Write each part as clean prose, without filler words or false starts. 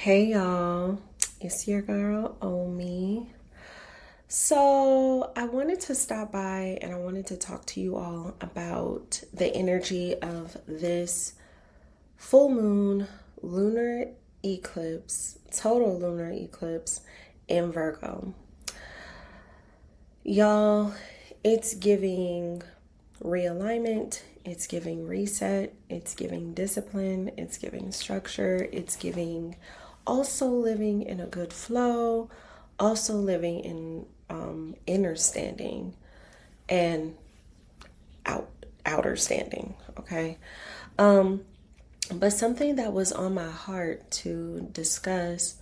Hey y'all, it's your girl Omi. So, I wanted to stop by and I wanted to talk to you all about the energy of this full moon lunar eclipse, total lunar eclipse in Virgo. Y'all, it's giving realignment, it's giving reset, it's giving discipline, it's giving structure, it's giving also living in a good flow, also living in inner standing and outer standing. Okay. But something that was on my heart to discuss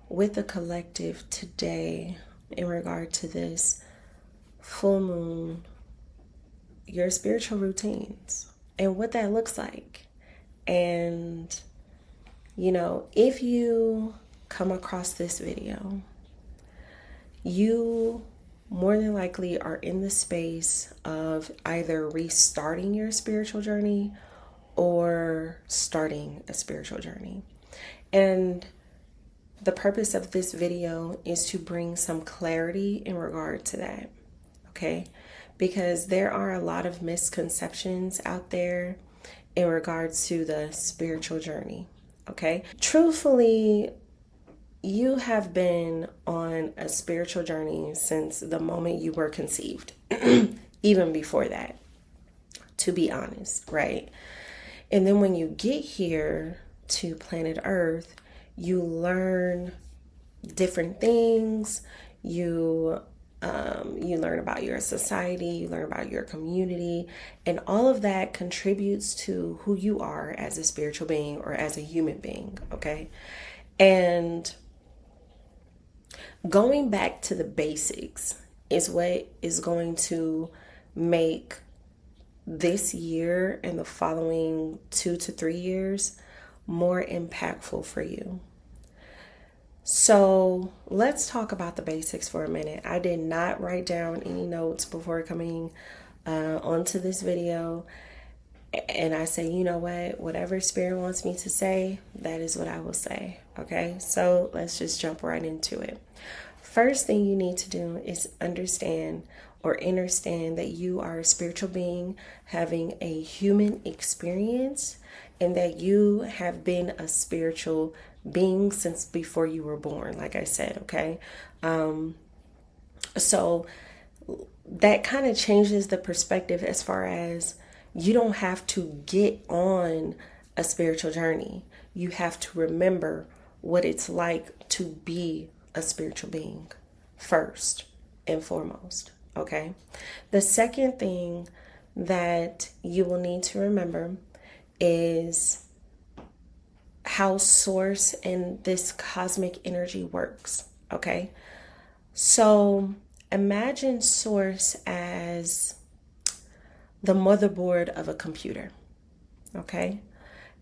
with the collective today in regard to this full moon, your spiritual routines and what that looks like. And, if you come across this video, you more than likely are in the space of either restarting your spiritual journey or starting a spiritual journey. And the purpose of this video is to bring some clarity in regard to that. Okay? Because there are a lot of misconceptions out there in regards to the spiritual journey. Okay? Truthfully, you have been on a spiritual journey since the moment you were conceived, even before that, to be honest, right? And then when you get here to planet Earth, you learn different things. You learn about your society, you learn about your community, and all of that contributes to who you are as a spiritual being or as a human being, okay? And going back to the basics is what is going to make this year and the following 2 to 3 years more impactful for you. So let's talk about the basics for a minute. I did not write down any notes before coming onto this video. And I say, you know what? Whatever Spirit wants me to say, that is what I will say. Okay? So let's just jump right into it. First thing you need to do is understand or understand that you are a spiritual being having a human experience and that you have been a spiritual being since before you were born, like I said, okay? So that kind of changes the perspective as far as you don't have to get on a spiritual journey. You have to remember what it's like to be a spiritual being first and foremost, okay? The second thing that you will need to remember is how source and this cosmic energy works, okay? So imagine source as the motherboard of a computer, okay?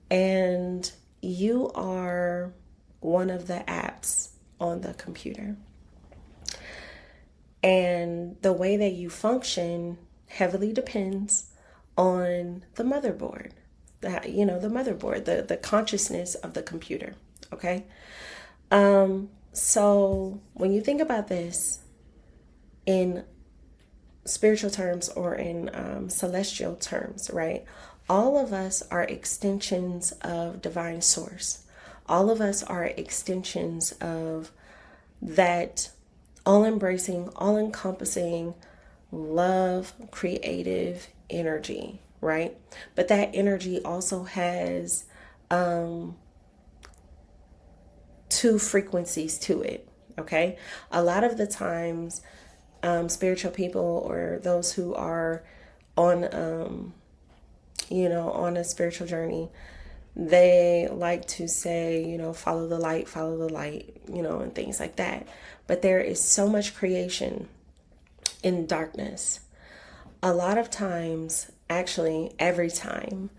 And you are one of the apps on the computer. And the way that you function heavily depends on the motherboard. The motherboard, the consciousness of the computer, okay? So when you think about this in spiritual terms or in celestial terms, right? All of us are extensions of divine source. All of us are extensions of that all-embracing, all-encompassing love, creative energy, right? But that energy also has two frequencies to it, okay? A lot of the times, spiritual people or those who are on, on a spiritual journey, they like to say, follow the light, and things like that. But there is so much creation in darkness. A lot of times, actually, every time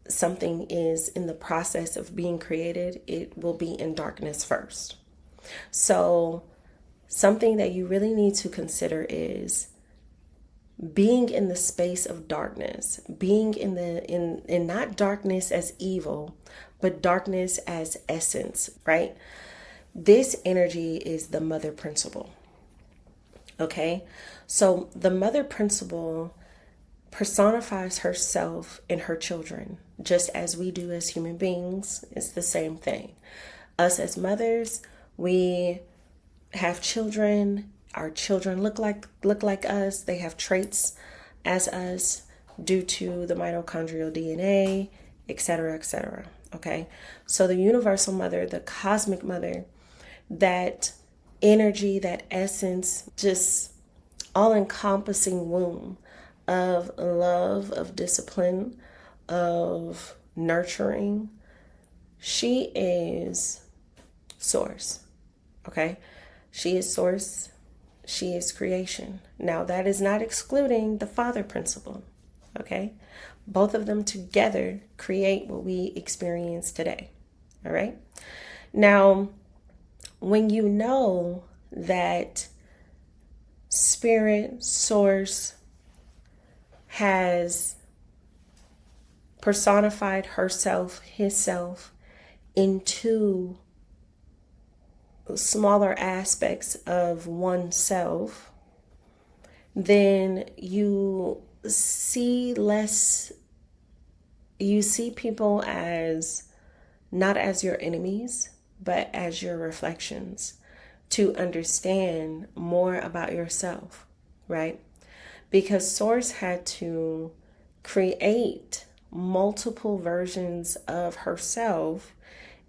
something is in the process of being created, it will be in darkness first. So something that you really need to consider is being in the space of darkness, being in not darkness as evil, but darkness as essence, right? This energy is the mother principle. Okay? So the mother principle personifies herself and her children, just as we do as human beings. It's the same thing. Us as mothers, we have children. Our children look like us. They have traits as us due to the mitochondrial DNA, etc., etc. Okay? So the universal mother, the cosmic mother, that energy, that essence, just all-encompassing womb of love, of discipline, of nurturing. She is source. Okay? She is source. She is creation. Now, that is not excluding the father principle. Okay? Both of them together create what we experience today. All right? Now, when you know that spirit, source, has personified herself, hisself, into smaller aspects of oneself, then you see people as not as your enemies, but as your reflections, to understand more about yourself, right? Because Source had to create multiple versions of herself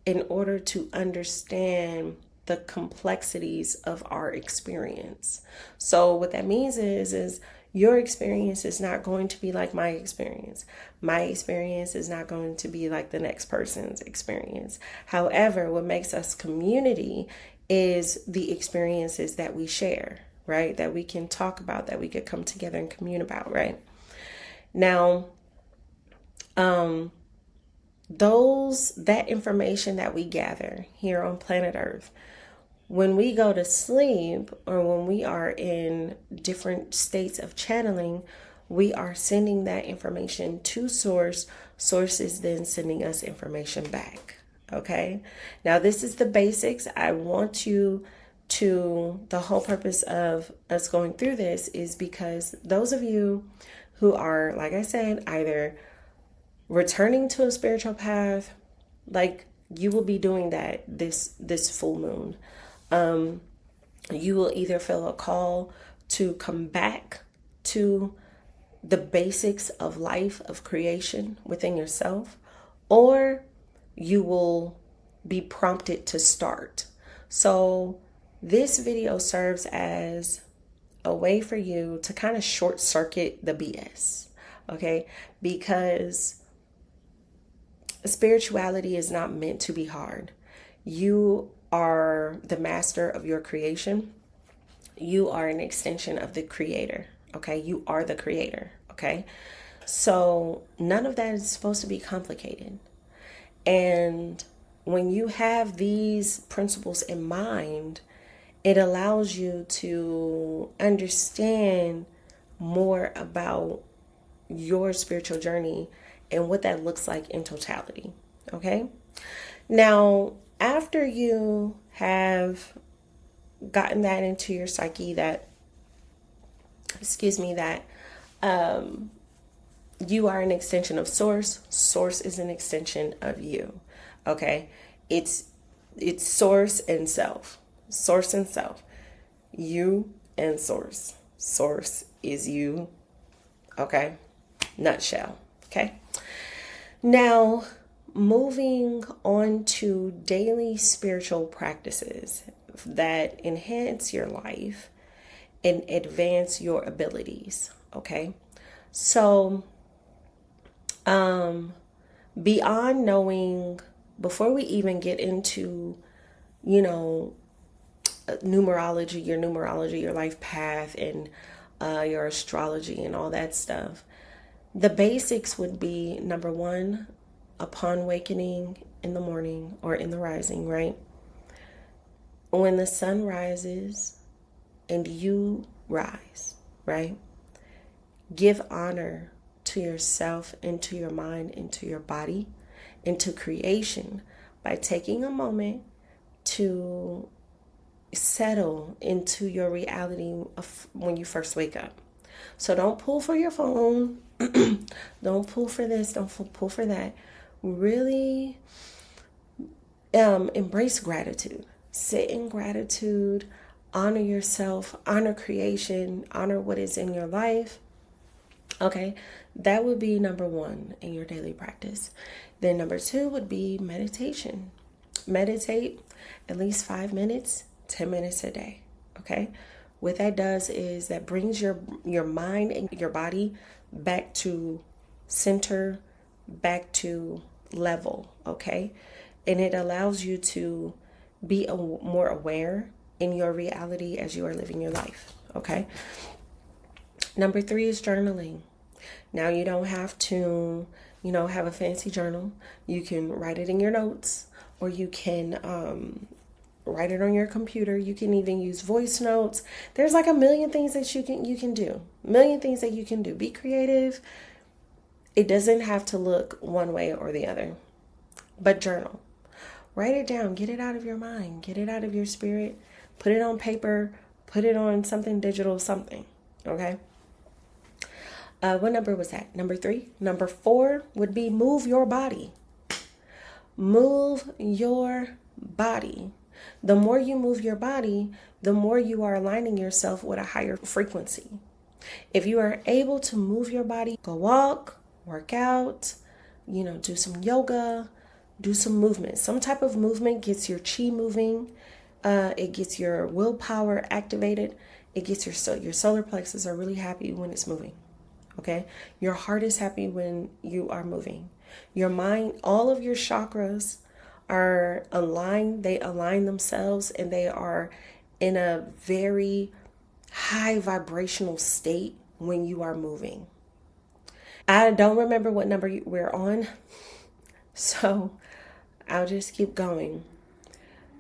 in order to understand the complexities of our experience. So what that means is your experience is not going to be like my experience. My experience is not going to be like the next person's experience. However, what makes us community is the experiences that we share, right? That we can talk about, that we could come together and commune about, right? Now, that information that we gather here on planet Earth, when we go to sleep or when we are in different states of channeling, we are sending that information to Source. Source is then sending us information back. Okay. Now, this is the basics. I want you to, the whole purpose of us going through this is because those of you who are, like I said, either returning to a spiritual path, like you will be doing that this full moon. You will either feel a call to come back to the basics of life, of creation within yourself, or you will be prompted to start. So this video serves as a way for you to kind of short circuit the BS, okay? Because spirituality is not meant to be hard. You are the master of your creation. You are an extension of the creator, okay? You are the creator, okay? So none of that is supposed to be complicated. And when you have these principles in mind, it allows you to understand more about your spiritual journey and what that looks like in totality, okay? Now, after you have gotten that into your psyche, that you are an extension of Source. Source is an extension of you. Okay? It's Source and self. Source and self. You and Source. Source is you. Okay? Nutshell. Okay? Now, moving on to daily spiritual practices that enhance your life and advance your abilities. Okay? So, beyond knowing, before we even get into, numerology, your life path, and your astrology and all that stuff, the basics would be, number one, upon awakening in the morning or in the rising, right? When the sun rises and you rise, right? Give honor to yourself and to your mind and to your body and to creation by taking a moment to settle into your reality of when you first wake up. So don't pull for your phone. Don't pull for this. Don't pull for that. Really embrace gratitude. Sit in gratitude. Honor yourself. Honor creation. Honor what is in your life. Okay, that would be number one in your daily practice. Then number two would be meditation. Meditate at least 5 minutes, 10 minutes a day. Okay, what that does is that brings your mind and your body back to center, back to level. Okay, and it allows you to be more aware in your reality as you are living your life. Okay. Number three is journaling. Now you don't have to, have a fancy journal. You can write it in your notes, or you can write it on your computer. You can even use voice notes. There's like a million things that you can do. A million things that you can do. Be creative. It doesn't have to look one way or the other. But journal. Write it down. Get it out of your mind. Get it out of your spirit. Put it on paper. Put it on something digital, something. Okay? What number was that? Number 3. Number 4 would be move your body. Move your body. The more you move your body, the more you are aligning yourself with a higher frequency. If you are able to move your body, go walk, work out, do some yoga, do some movement. Some type of movement gets your chi moving. It gets your willpower activated. It gets your solar plexus are really happy when it's moving. Okay, your heart is happy when you are moving. Your mind, all of your chakras are aligned. They align themselves and they are in a very high vibrational state when you are moving. I don't remember what number we're on, so I'll just keep going.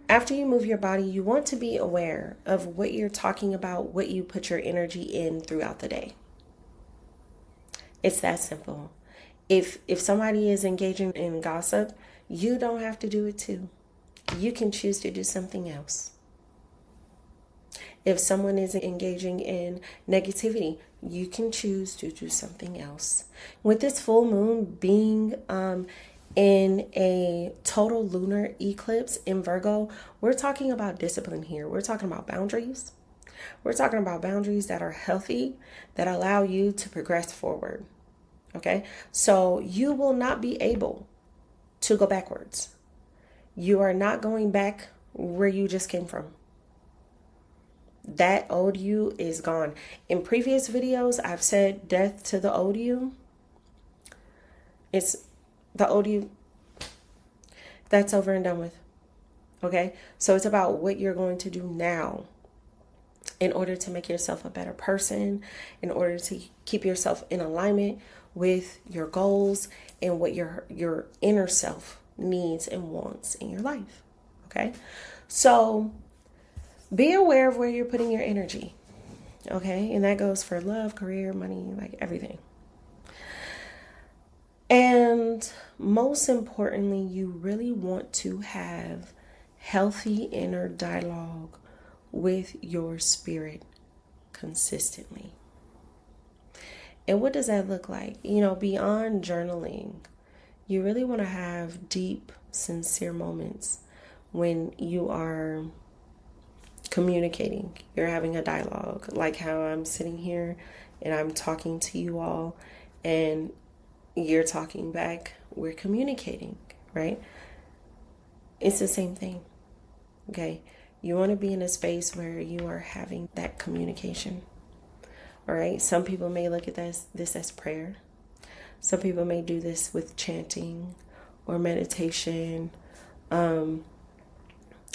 After you move your body, you want to be aware of what you're talking about, what you put your energy in throughout the day. It's that simple. If somebody is engaging in gossip, you don't have to do it too. You can choose to do something else. If someone is engaging in negativity, you can choose to do something else. With this full moon being in a total lunar eclipse in Virgo, we're talking about discipline here. We're talking about boundaries. We're talking about boundaries that are healthy, that allow you to progress forward. Okay, so you will not be able to go backwards. You are not going back where you just came from. That old you is gone. In previous videos, I've said death to the old you. It's the old you. That's over and done with. Okay, so it's about what you're going to do now in order to make yourself a better person, in order to keep yourself in alignment with your goals and what your inner self needs and wants in your life. Okay, so be aware of where you're putting your energy. Okay, and that goes for love, career, money, like everything. And most importantly, you really want to have healthy inner dialogue with your spirit consistently. And what does that look like? Beyond journaling, you really want to have deep, sincere moments when you are communicating. You're having a dialogue, like how I'm sitting here and I'm talking to you all and you're talking back. We're communicating, right? It's the same thing. Okay. You want to be in a space where you are having that communication. All right. Some people may look at this as prayer. Some people may do this with chanting or meditation, or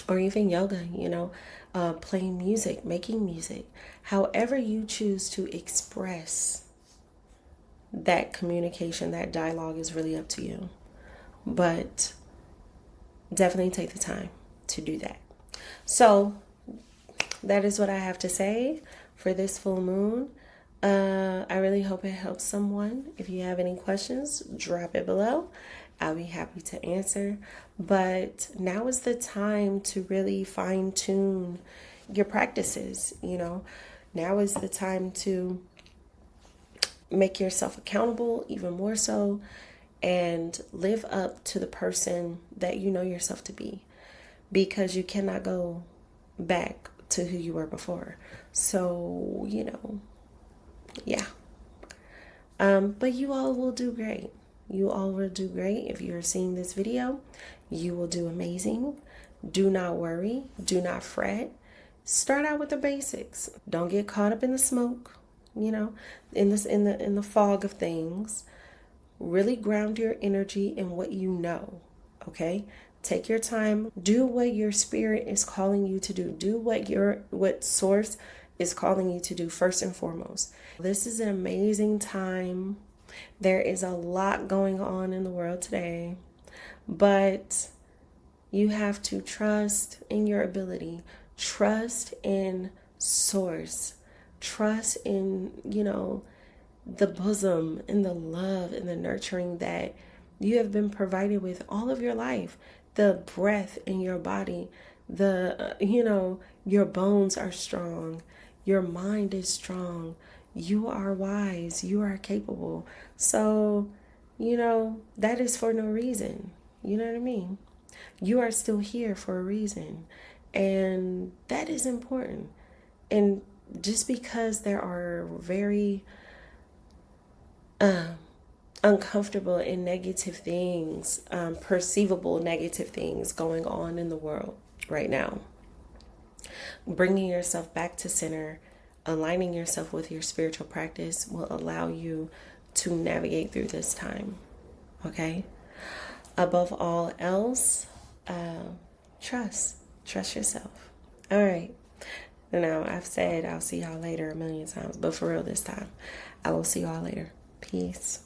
even yoga, playing music, making music. However you choose to express that communication, that dialogue is really up to you. But definitely take the time to do that. So that is what I have to say for this full moon. I really hope it helps someone. If you have any questions, drop it below. I'll be happy to answer. But now is the time to really fine tune your practices. Now is the time to make yourself accountable even more so, and live up to the person that you know yourself to be, because you cannot go back to who you were before. So, yeah. But you all will do great. You all will do great. If you're seeing this video, you will do amazing. Do not worry. Do not fret. Start out with the basics. Don't get caught up in the smoke, in the fog of things. Really ground your energy in what you know. Okay? Take your time. Do what your spirit is calling you to do. Do what source is calling you to do first and foremost. This is an amazing time. There is a lot going on in the world today, but you have to trust in your ability. Trust in source. Trust in, the bosom and the love and the nurturing that you have been provided with all of your life. The breath in your body, your bones are strong. Your mind is strong. You are wise. You are capable. So, that is for no reason. You know what I mean? You are still here for a reason. And that is important. And just because there are very uncomfortable and negative things, perceivable negative things going on in the world right now, bringing yourself back to center, aligning yourself with your spiritual practice will allow you to navigate through this time. Okay? Above all else, trust yourself. All right. Now, I've said I'll see y'all later a million times, but for real this time, I will see y'all later. Peace.